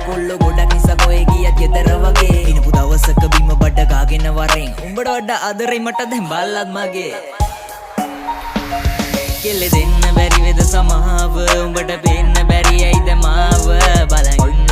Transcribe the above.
කොල්ලෝ ගොඩක් නිසා කොහෙ ගියත් ගෙදර වගේ ඉනපු දවසක බිම බඩ ගාගෙන වරෙන් උඹට වඩා ආදරේ මට දැන් බල්ලත් මගේ කෙල්ල දෙන්න බැරි වෙද සමාව උඹට පේන්න බැරි ඇයිද මාව බලන්